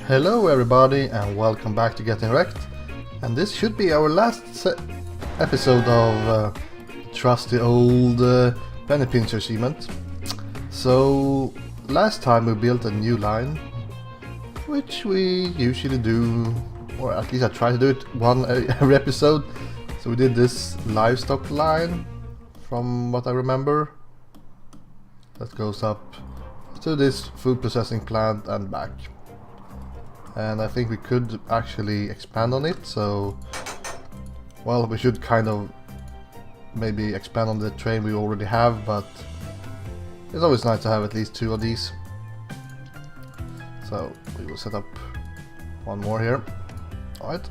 Hello everybody and welcome back to Getting Wrecked, and this should be our last episode of trusty old penny pincher achievement. So last time we built a new line, which we usually do, or at least I try to do it one every episode. So we did this livestock line from what I remember that goes up to this food processing plant and back. And I think we could actually expand on it, so well, we should kind of maybe expand on the train we already have, but it's always nice to have at least two of these. So we will set up one more here. Alright.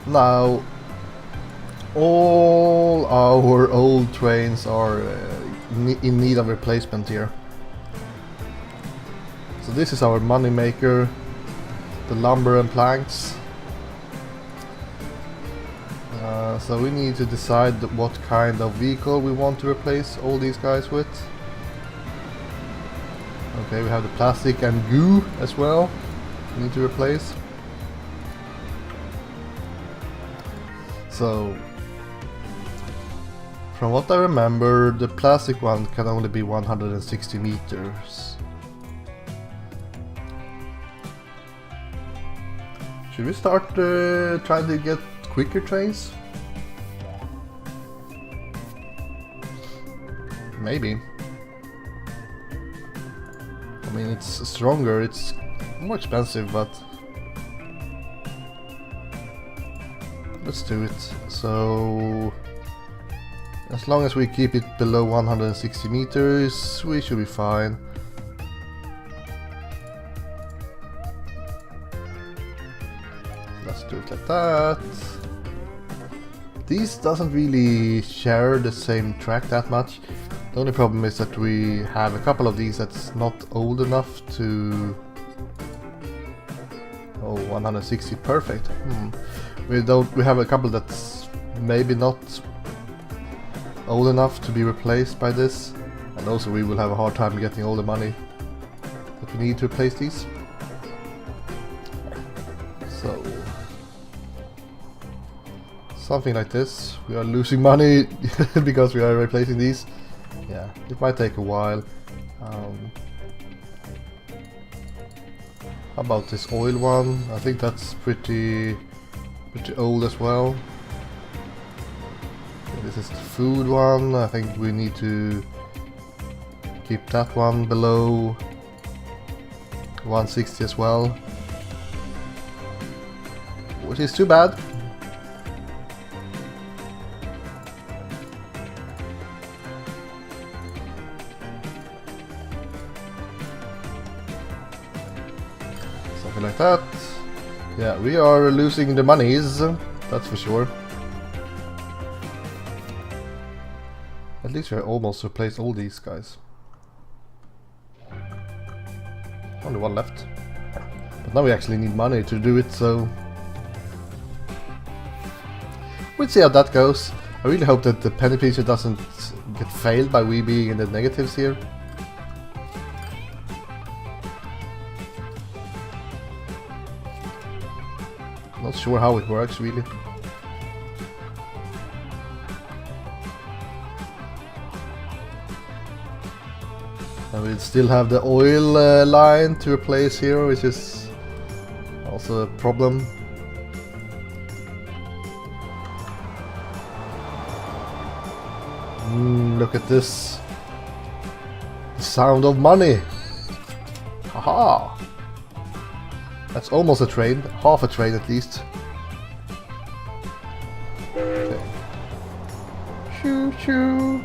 Now all our old trains are in need of replacement here. So this is our money maker, the lumber and planks. So we need to decide what kind of vehicle we want to replace all these guys with. Okay, we have the plastic and goo as well we need to replace. So from what I remember, the plastic one can only be 160 meters. Should we start trying to get quicker trains? Maybe. I mean, it's stronger, it's more expensive, but let's do it. So as long as we keep it below 160 meters, we should be fine. Let's do it like that. These doesn't really share the same track that much. The only problem is that we have a couple of these that's not old enough to... Oh, 160, perfect. We have a couple that's maybe not old enough to be replaced by this, and also we will have a hard time getting all the money that we need to replace these. So something like this. We are losing money because we are replacing these. Yeah, it might take a while. How about this oil one? I think that's pretty old as well. Okay, this is the food one. I think we need to keep that one below 160 as well, which is too bad. Something like that. Yeah, we are losing the monies, that's for sure. At least we almost replaced all these guys. Only one left. But now we actually need money to do it, so we'll see how that goes. I really hope that the penny pincher doesn't get failed by we being in the negatives here. Not sure how it works really. And we still have the oil line to replace here, which is also a problem. Look at this. The sound of money. Haha. That's almost a train, half a train at least. Okay. Choo choo.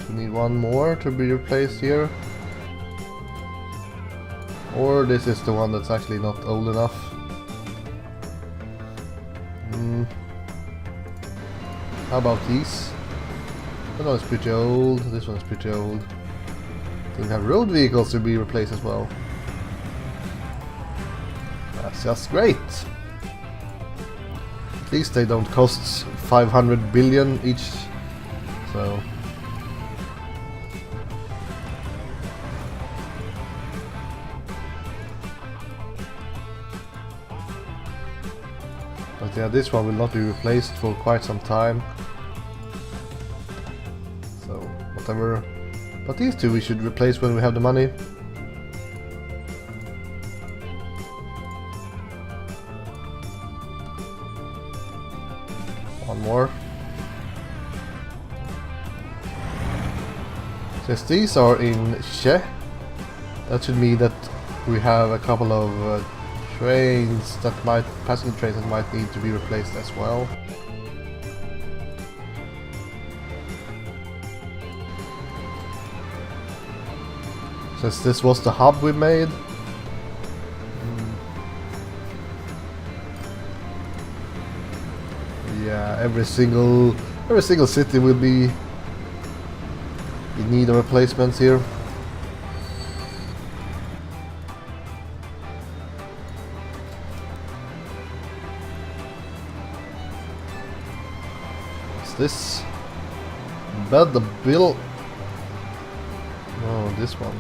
We need one more to be replaced here. Or this is the one that's actually not old enough. How about these? That one is pretty old, this one is pretty old. So we have road vehicles to be replaced as well. That's just great. At least they don't cost 500 billion each, so But yeah, this one will not be replaced for quite some time. So, whatever. But these two we should replace when we have the money. One more. Since these are in Che, that should mean that we have a couple of trains that might, passenger trains that might need to be replaced as well. Since this was the hub we made. Yeah, every single city will be in need of replacements here. What's this? Bed the bill. Oh, this one.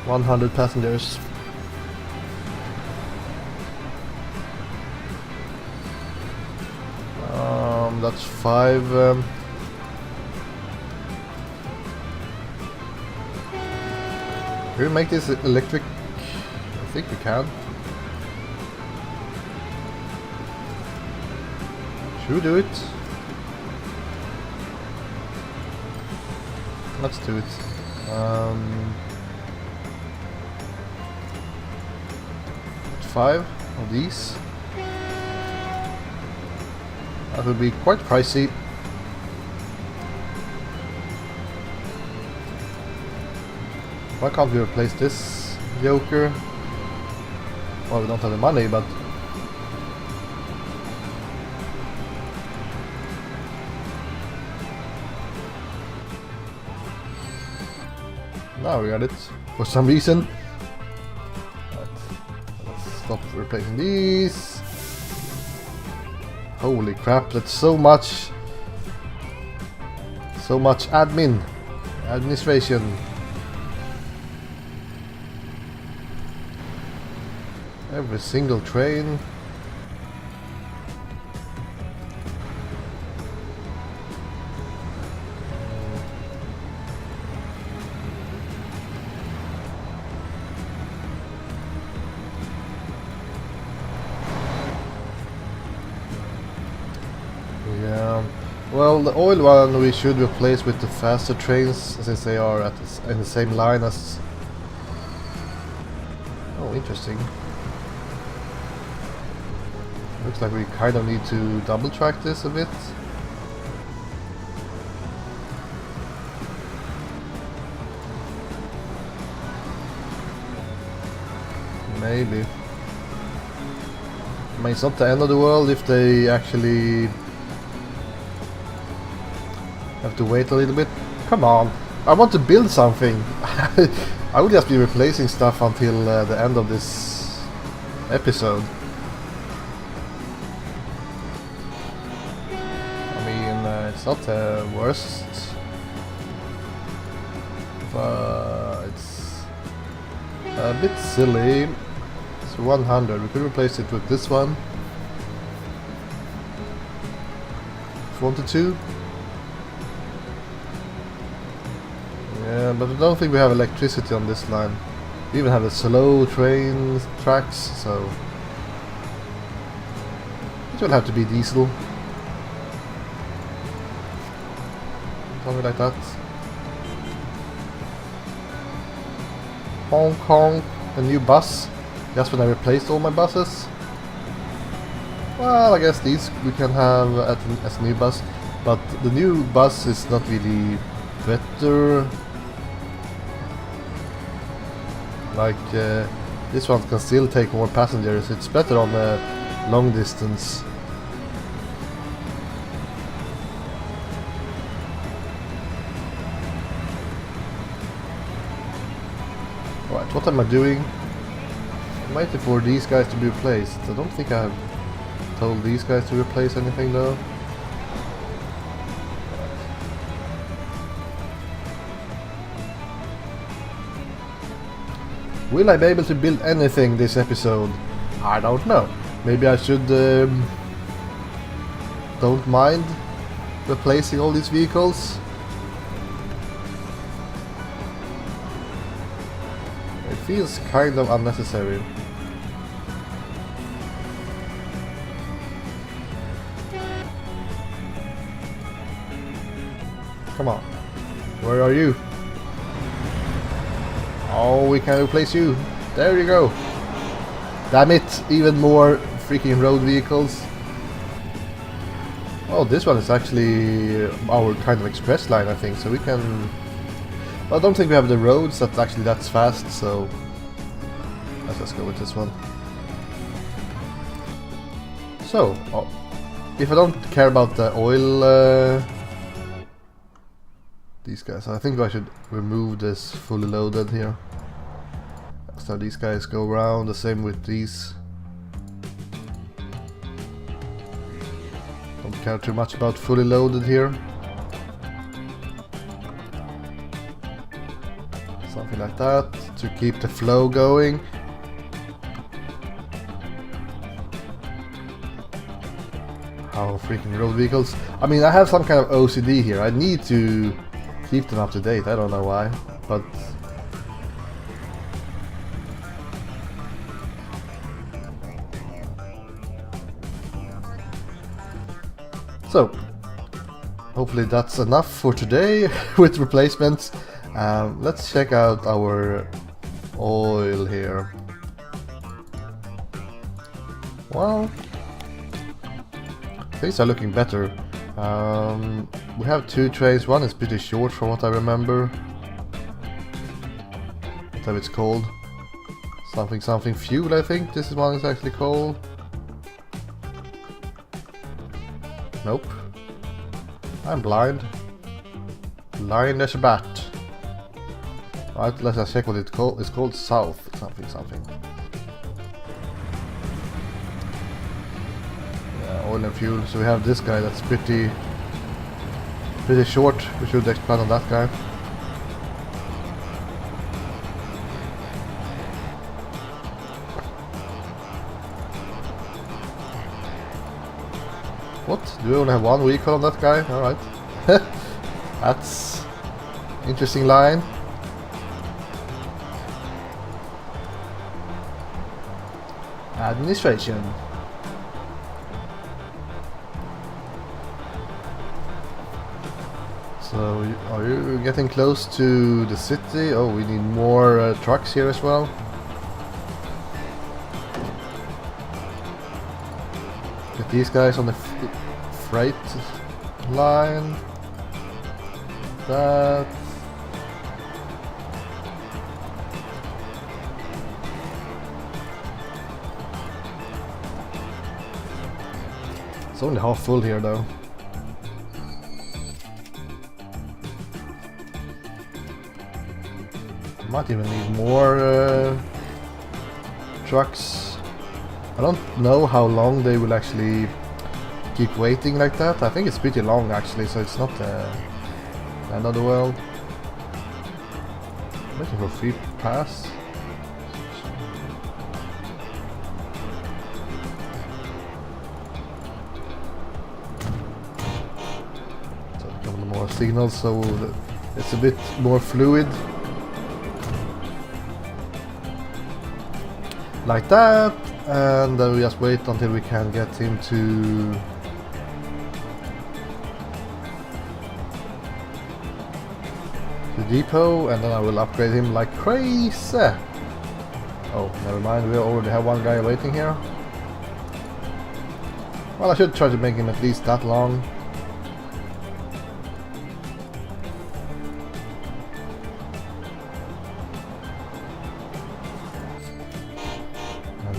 100 passengers. That's 5. Can we make this electric? I think we can. Should we do it? Let's do it. 5 of these. That would be quite pricey. Why can't we replace this joker? Well, we don't have the money, but now we got it for some reason. Let's stop replacing these. Holy crap, that's so much administration. Every single train. Well, the oil one we should replace with the faster trains, since they are in the same line as... Oh, interesting. Looks like we kind of need to double track this a bit. Maybe. I mean, it's not the end of the world if they actually have to wait a little bit. Come on, I want to build something. I will just be replacing stuff until the end of this episode. I mean, it's not the worst, but it's a bit silly. It's 100. We could replace it with this one if we wanted to. Yeah, but I don't think we have electricity on this line. We even have the slow train tracks, so it will have to be diesel. Something like that. Hong Kong, a new bus. Just when I replaced all my buses. Well, I guess these we can have as a new bus, but the new bus is not really better. Like this one can still take more passengers. It's better on a long distance. Right, what am I doing? I'm waiting for these guys to be replaced. I don't think I have told these guys to replace anything though. Will I be able to build anything this episode? I don't know. Maybe I should don't mind replacing all these vehicles. It feels kind of unnecessary. Come on. Where are you? Oh, we can replace you. There you go. Damn it, even more freaking road vehicles. Oh, this one is actually our kind of express line, I think, so we can... Well, I don't think we have the roads that's fast, so let's just go with this one. So, if I don't care about the oil, these guys, I think I should remove this fully loaded here. So these guys go around, the same with these. Don't care too much about fully loaded here. Something like that to keep the flow going. How freaking road vehicles. I mean, I have some kind of OCD here. I need to keep them up to date. I don't know why, but so hopefully that's enough for today with replacements. Let's check out our oil here. Well, things are looking better. We have 2 trains. One is pretty short from what I remember. Whatever it's called. Something fuel, I think. This one is actually called. Nope. I'm blind. Blind as a bat. Right, let's just check what it's called. It's called South something. Yeah, oil and fuel. So we have this guy that's pretty short. We should expand on that guy. What? Do we only have one vehicle on that guy? Alright. That's interesting line. Administration. So, are you getting close to the city? Oh, we need more trucks here as well. Get these guys on the freight line. That. It's only half full here though. Might even need more trucks. I don't know how long they will actually keep waiting like that. I think it's pretty long actually, so it's not the end of the world. I'm waiting for free pass. So a couple more signals, so it's a bit more fluid. Like that, and then we just wait until we can get him to the depot, and then I will upgrade him like crazy. Oh, never mind, we already have one guy waiting here. Well, I should try to make him at least that long.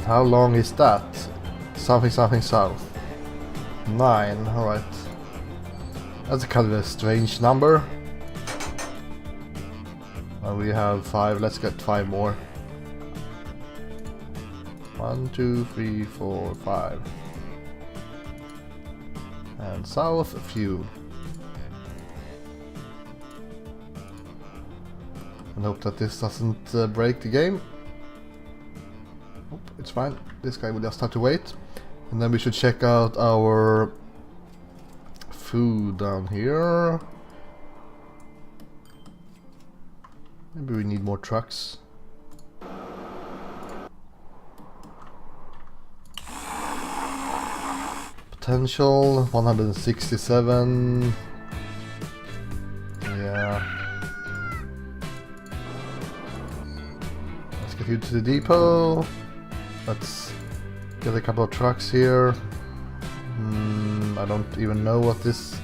How long is that? Something south. 9, alright. That's a kind of a strange number. And we have 5, let's get 5 more. 1, 2, 3, 4, 5. And south, fuel. And hope that this doesn't break the game. fine. This guy will just have to wait. And then we should check out our food down here. Maybe we need more trucks. Potential 167. Yeah. Let's get you to the depot. Let's get a couple of trucks here. I don't even know what this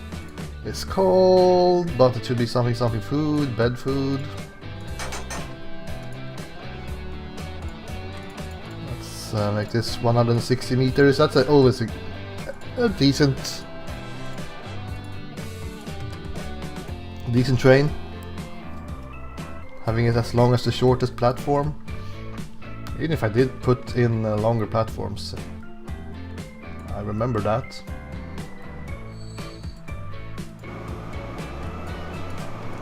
is called, but it should be something food, bed food. Let's make this 160 meters. That's always a decent train. Having it as long as the shortest platform. Even if I did put in longer platforms, I remember that.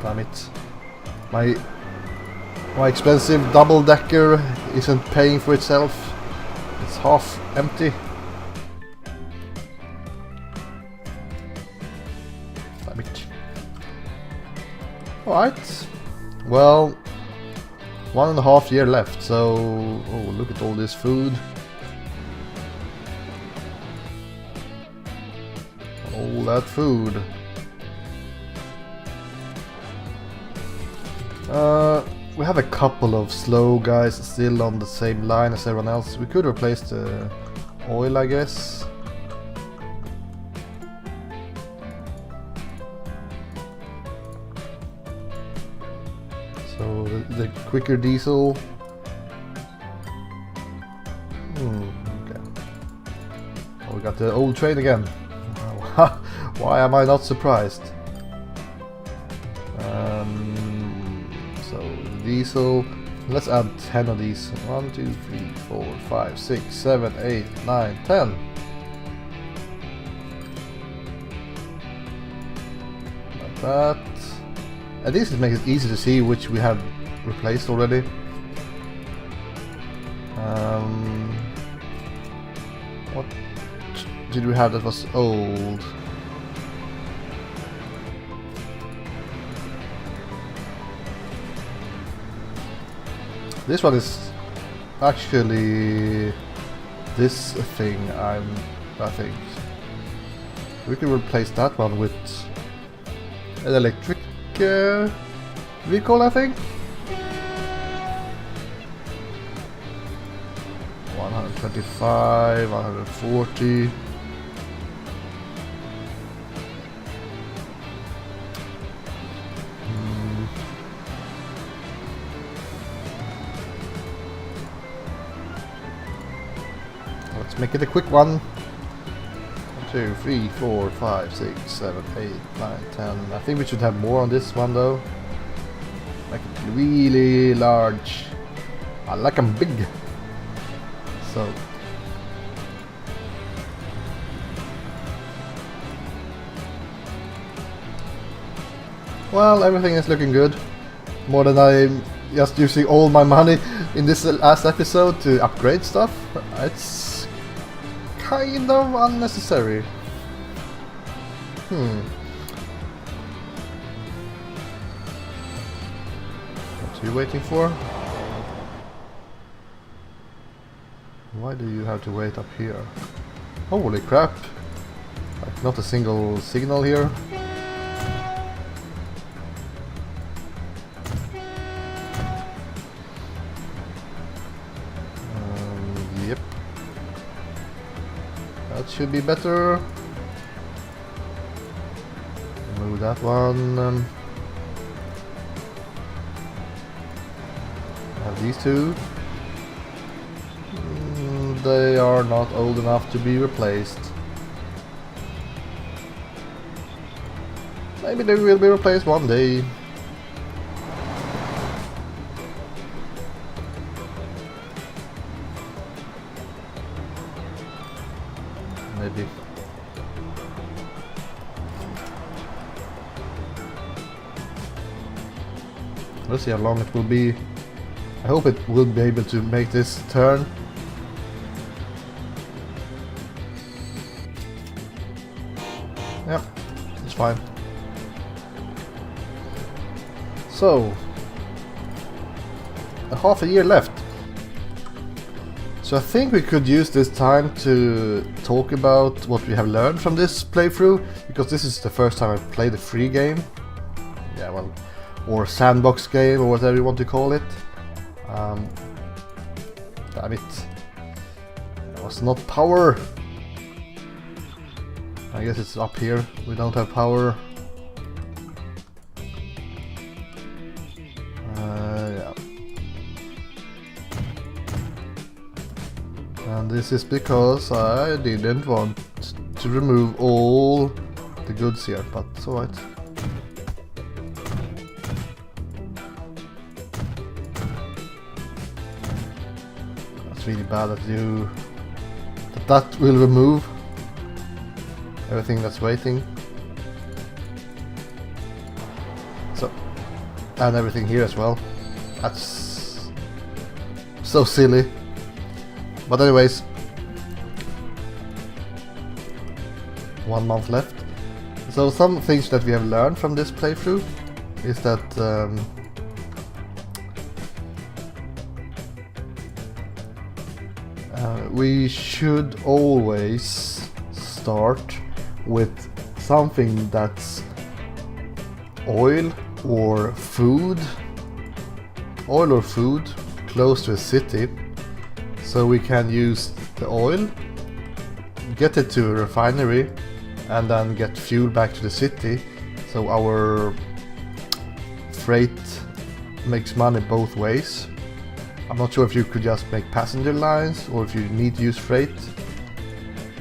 Damn it. My expensive double-decker isn't paying for itself. It's half empty. Damn it. Alright. Well, 1.5 years left, so... Oh, look at all this food. All that food. We have a couple of slow guys still on the same line as everyone else. We could replace the oil, I guess. So the quicker diesel. Okay. Oh, we got the old train again. Why am I not surprised? So diesel. Let's add 10 of these. 1, 2, 3, 4, 5, 6, 7, 8, 9, 10. Like that. At least it makes it easy to see which we have replaced already. What did we have that was old? This one is actually this thing. I think we can replace that one with an electric vehicle, I think. 125, 140. Let's make it a quick one. 2, 3, 4, 5, 6, 7, 8, 9, 10. I think we should have more on this one though. Make it really large. I like them big. So. Well, everything is looking good. More than I'm just using all my money in this last episode to upgrade stuff. It's kind of unnecessary. What are you waiting for? Why do you have to wait up here? Holy crap! Like not a single signal here. Yep. That should be better. Move that one. Have these two. They are not old enough to be replaced. Maybe they will be replaced one day. Maybe. Let's see how long it will be. I hope it will be able to make this turn. fine. So, half a year left. So I think we could use this time to talk about what we have learned from this playthrough, because this is the first time I've played a free game. Yeah, well, or sandbox game, or whatever you want to call it. Damn it. That was not power. I guess it's up here. We don't have power. Yeah. And this is because I didn't want to remove all the goods here, but it's alright. That's really bad that will remove everything that's waiting. So, and everything here as well. That's so silly. But anyways, 1 month left. So some things that we have learned from this playthrough is that we should always start with something that's oil or food close to a city, so we can use the oil, get it to a refinery, and then get fuel back to the city, so our freight makes money both ways. I'm not sure if you could just make passenger lines or if you need to use freight,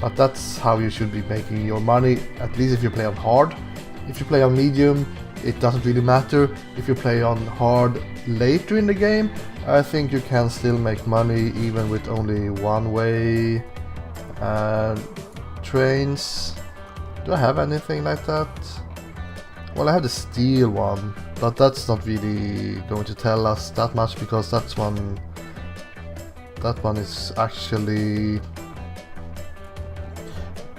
but that's how you should be making your money, at least if you play on hard. If you play on medium, it doesn't really matter. If you play on hard later in the game, I think you can still make money even with only one-way trains. Do I have anything like that? Well, I have the steel one, but that's not really going to tell us that much, because that one is actually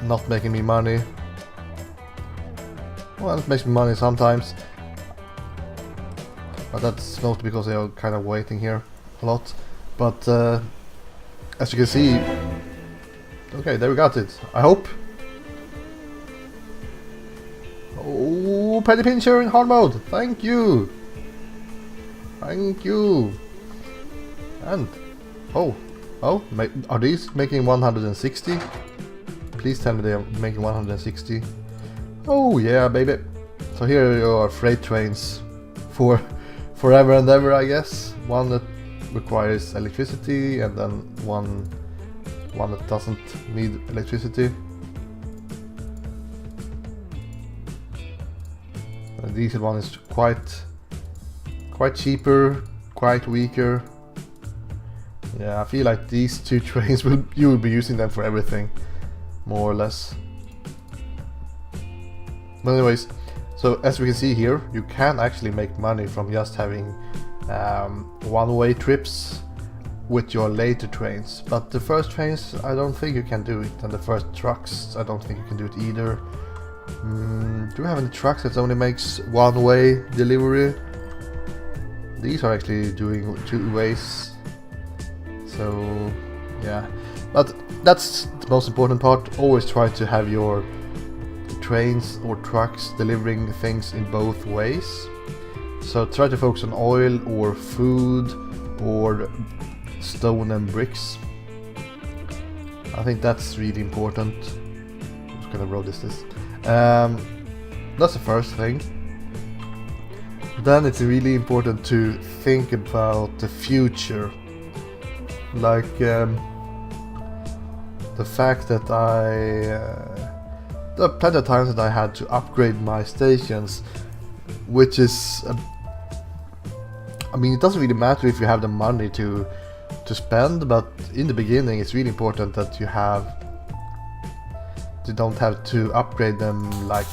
not making me money. Well, it makes me money sometimes, but that's mostly because they are kind of waiting here a lot. But as you can see, okay, there we got it, I hope. Oh, penny pincher in hard mode, thank you! Thank you! And, are these making 160? Please tell me they are making 160. Oh yeah, baby! So here are your freight trains for forever and ever, I guess. One that requires electricity, and then one that doesn't need electricity. The diesel one is quite cheaper, quite weaker. Yeah, I feel like these two trains you will be using them for everything, more or less. But anyways, so as we can see here, you can actually make money from just having one-way trips with your later trains. But the first trains, I don't think you can do it, and the first trucks, I don't think you can do it either. Do we have any trucks that only makes one-way delivery? These are actually doing 2 ways. So yeah, but that's the most important part. Always try to have your trains or trucks delivering things in both ways. So try to focus on oil or food or stone and bricks. I think that's really important. I'm just gonna roll this. That's the first thing. Then it's really important to think about the future. Like the fact that there are plenty of times that I had to upgrade my stations, which is I mean, it doesn't really matter if you have the money to spend, but in the beginning it's really important that you don't have to upgrade them like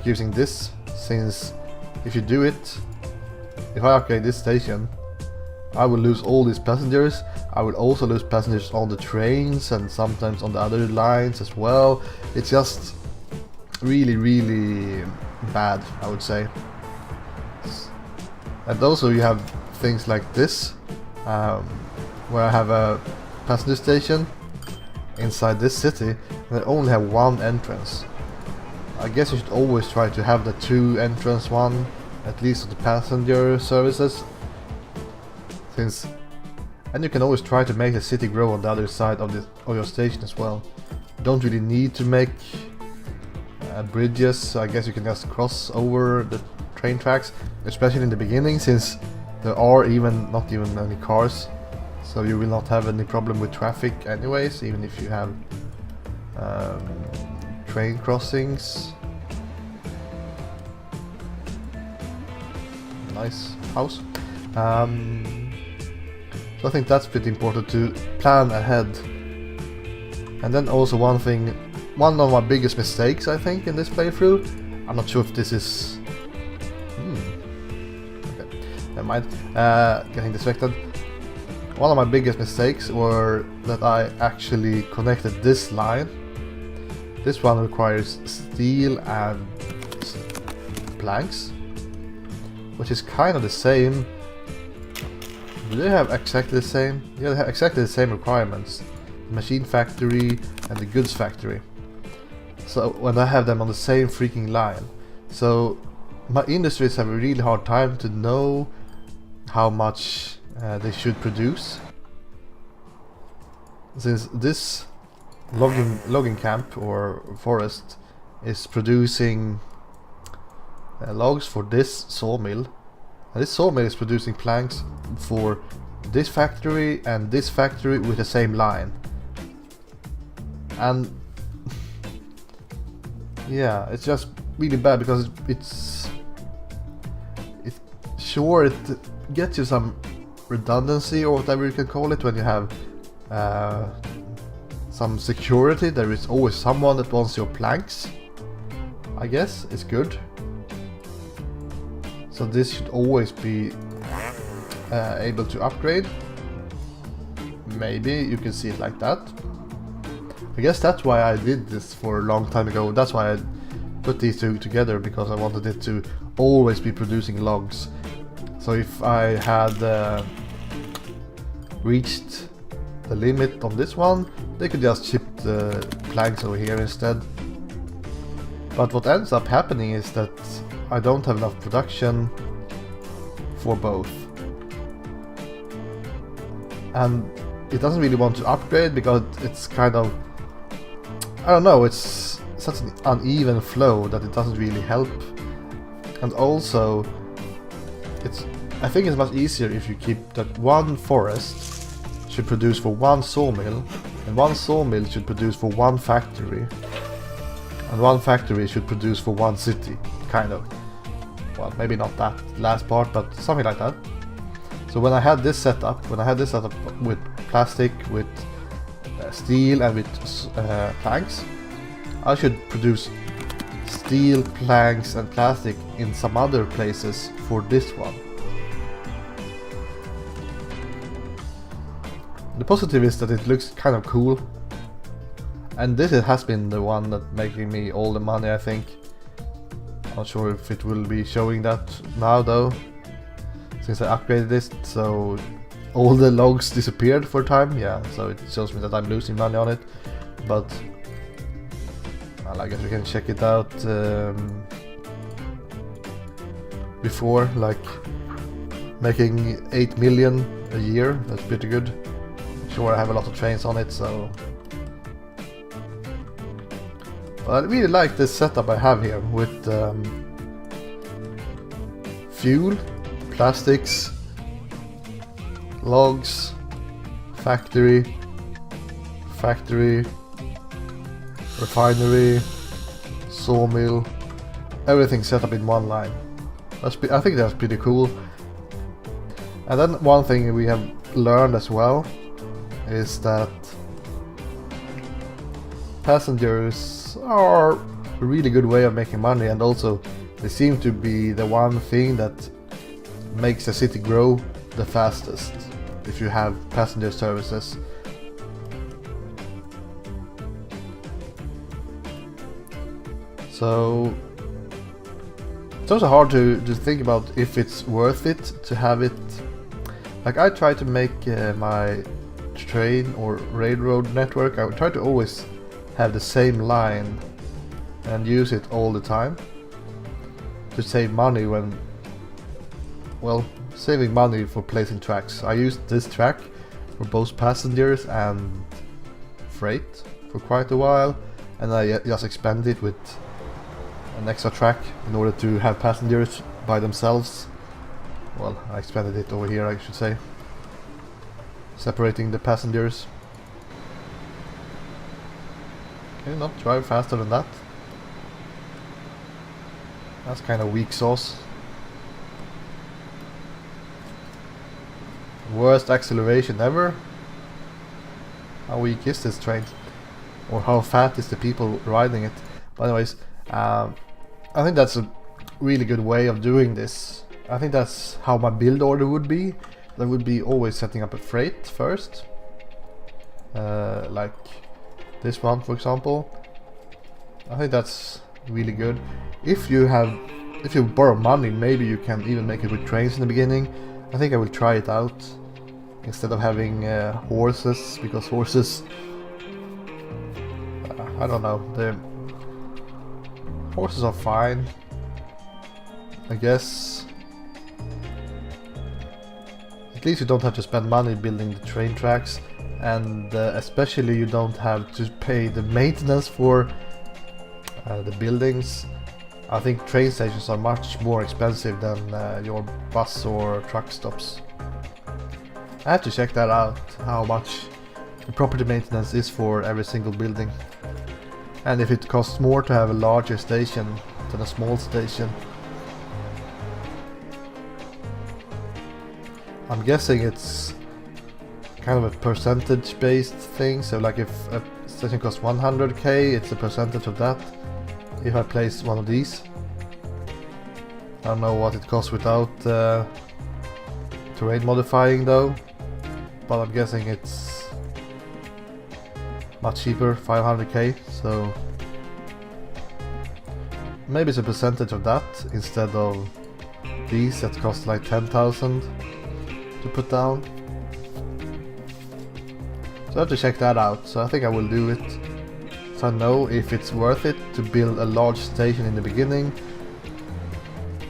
using this, since if you do it, if I upgrade this station, I will lose all these passengers. I will also lose passengers on the trains and sometimes on the other lines as well. It's just really bad, I would say. And also you have things like this, where I have a passenger station inside this city, and they only have one entrance. I guess you should always try to have the two entrance one, at least for the passenger services, and you can always try to make the city grow on the other side of your station as well. You don't really need to make bridges, so I guess you can just cross over the train tracks, especially in the beginning, since there are not even any cars, so you will not have any problem with traffic anyways, even if you have train crossings. Nice house. So I think that's pretty important to plan ahead. And then also one of my biggest mistakes I think in this playthrough, I'm not sure if this is... okay, never mind, getting distracted. One of my biggest mistakes were that I actually connected this line. This one requires steel and planks, which is kind of the same. Do they have exactly the same? Yeah, they have exactly the same requirements. The machine factory and the goods factory. So when I have them on the same freaking line. So my industries have a really hard time to know how much they should produce. Since this logging camp or forest is producing logs for this sawmill, and this sawmill is producing planks for this factory and this factory with the same line. And yeah, it's just really bad because it gets you some redundancy or whatever you can call it when you have some security. There is always someone that wants your planks. I guess it's good. So this should always be able to upgrade. Maybe you can see it like that. I guess that's why I did this for a long time ago. That's why I put these two together, because I wanted it to always be producing logs. So if I had reached the limit on this one, they could just ship the planks over here instead. But what ends up happening is that I don't have enough production for both. And it doesn't really want to upgrade because it's kind of, I don't know, it's such an uneven flow that it doesn't really help. And also, I think it's much easier if you keep that one forest should produce for one sawmill, and one sawmill should produce for one factory, and one factory should produce for one city, kind of. Well, maybe not that last part, but something like that. So when I had this setup, with plastic, with steel and with planks, I should produce steel, planks and plastic in some other places for this one. The positive is that it looks kind of cool, and this has been the one that making me all the money, I think. Not sure if it will be showing that now though, since I upgraded this, so all the logs disappeared for a time. Yeah, so it shows me that I'm losing money on it, but well, I guess we can check it out before, like making 8 million a year. That's pretty good. Sure, I have a lot of trains on it, so. But I really like this setup I have here with fuel, plastics, logs, factory, refinery, sawmill, everything set up in one line. I think that's pretty cool. And then one thing we have learned as well is that passengers are a really good way of making money, and also they seem to be the one thing that makes a city grow the fastest if you have passenger services. So it's also hard to think about if it's worth it to have it. Like, I try to make my train or railroad network, I would try to always have the same line and use it all the time to save money when, well, saving money for placing tracks. I used this track for both passengers and freight for quite a while, and I just expanded it with an extra track in order to have passengers by themselves. Well, I expanded it over here, I should say, separating the passengers. Can you not drive faster than that? That's kind of weak sauce. Worst acceleration ever? How weak is this train? Or how fat is the people riding it? But anyways, I think that's a really good way of doing this. I think that's how my build order would be. I would be always setting up a freight first. Like this one, for example. I think that's really good. If you borrow money, maybe you can even make it with trains in the beginning. I think I will try it out instead of having horses, because horses, I don't know, the horses are fine, I guess. At least you don't have to spend money building the train tracks, and especially you don't have to pay the maintenance for the buildings. I think train stations are much more expensive than your bus or truck stops. I have to check that out, how much the property maintenance is for every single building. And if it costs more to have a larger station than a small station. I'm guessing it's kind of a percentage based thing, so like if a station costs 100k, it's a percentage of that. If I place one of these, I don't know what it costs without terrain modifying though, but I'm guessing it's much cheaper, 500k, so maybe it's a percentage of that instead of these that cost like 10,000 to put down. So I have to check that out, so I think I will do it. So I know if it's worth it to build a large station in the beginning,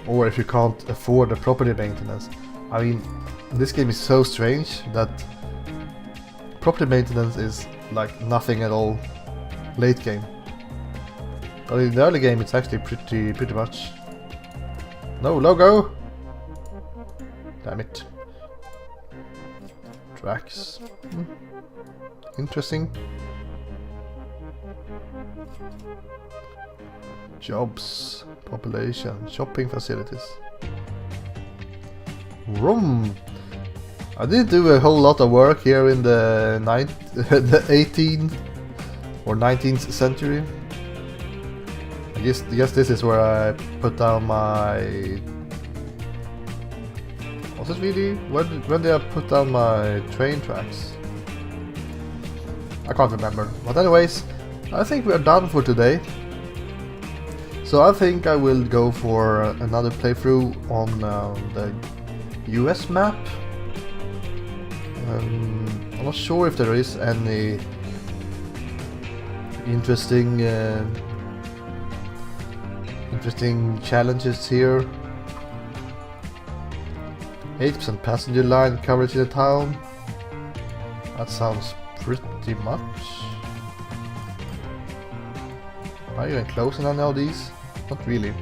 or if you can't afford the property maintenance. I mean, this game is so strange that property maintenance is like nothing at all late game. But in the early game it's actually pretty much. No logo! Damn it. Tracks. Interesting. Jobs, population, shopping facilities. Room. I did do a whole lot of work here in the 18th or 19th century. I guess this is where I put down my. Was it really? When did I put down my train tracks? I can't remember. But anyways, I think we are done for today. So I think I will go for another playthrough on the US map. I'm not sure if there is any interesting challenges here. 8% passenger line coverage in the town. That sounds pretty much. Are you even close on any of these? Not really.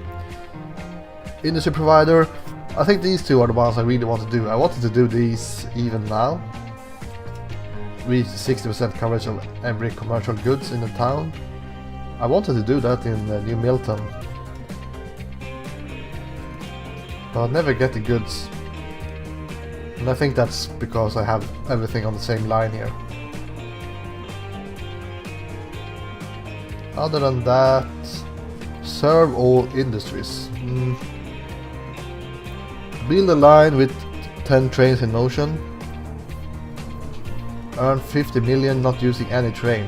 Industry provider. I think these two are the ones I really want to do. I wanted to do these even now. Reach 60% coverage of every commercial goods in the town. I wanted to do that in New Milton. But I'll never get the goods. And I think that's because I have everything on the same line here. Other than that, serve all industries. Build a line with 10 trains in motion. Earn 50 million not using any train.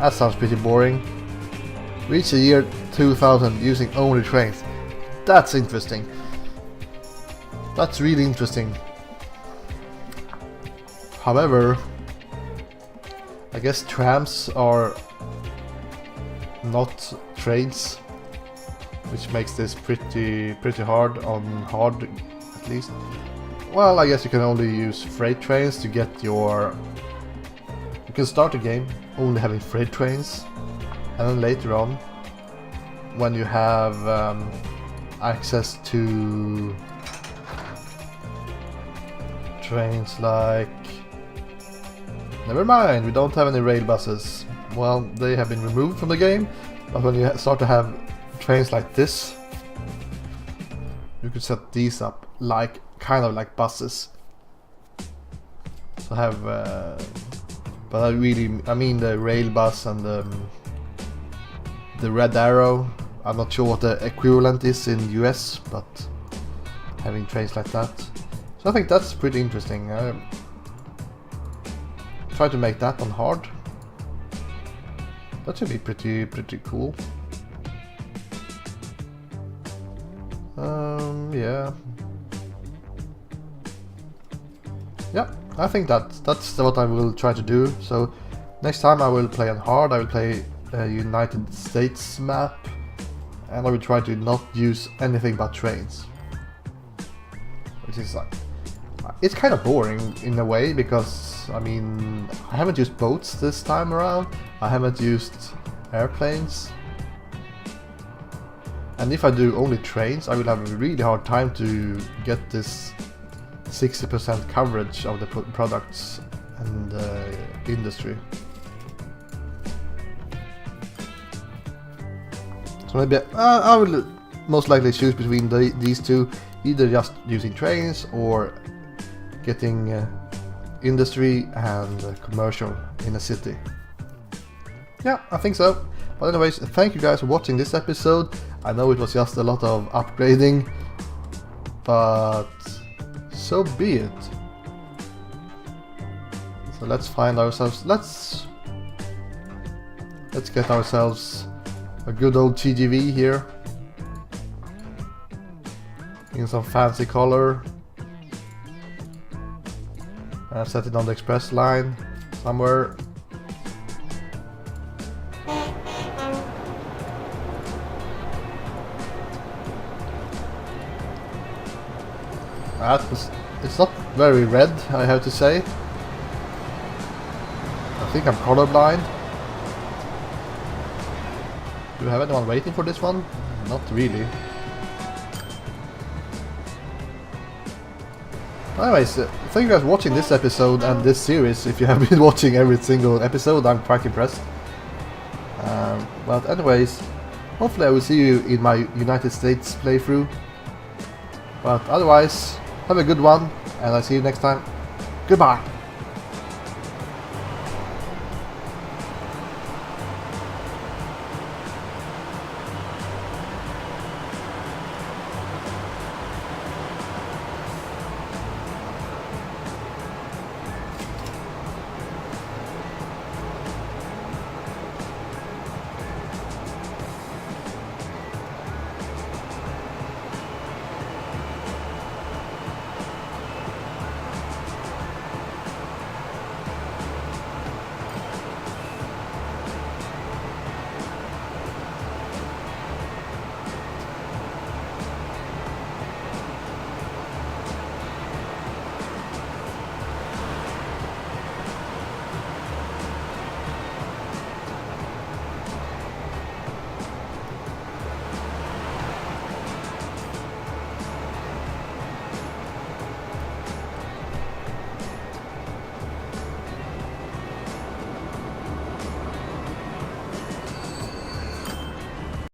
That sounds pretty boring. Reach a year 2,000 using only trains. That's interesting. That's really interesting. However, I guess trams are not trains, which makes this pretty hard on hard at least. Well, I guess you can only use freight trains to get your... You can start a game only having freight trains, and then later on, when you have access to trains like... Never mind, we don't have any rail buses. Well, they have been removed from the game, but when you start to have trains like this, you could set these up like kind of like buses. So have, but I mean the rail bus and the red arrow. I'm not sure what the equivalent is in US, but having trains like that. So I think that's pretty interesting. Try to make that on hard. That should be pretty cool. Yeah. Yeah, I think that's what I will try to do. So next time I will play on hard. I will play a United States map, and I will try to not use anything but trains. Which is like, it's kind of boring in a way, because I mean, I haven't used boats this time around. I haven't used airplanes. And if I do only trains, I will have a really hard time to get this 60% coverage of the products and industry. So maybe I will most likely choose between these two, either just using trains or getting industry and commercial in a city. Yeah, I think so. But anyways, thank you guys for watching this episode. I know it was just a lot of upgrading, but so be it. So let's find ourselves, let's get ourselves a good old TGV here in some fancy color. Set it on the express line somewhere. It's not very red, I have to say. I think I'm colorblind. Do you have anyone waiting for this one? Not really. Anyways, thank you guys for watching this episode and this series. If you have been watching every single episode, I'm quite impressed. But anyways, hopefully I will see you in my United States playthrough. But otherwise, have a good one, and I'll see you next time. Goodbye!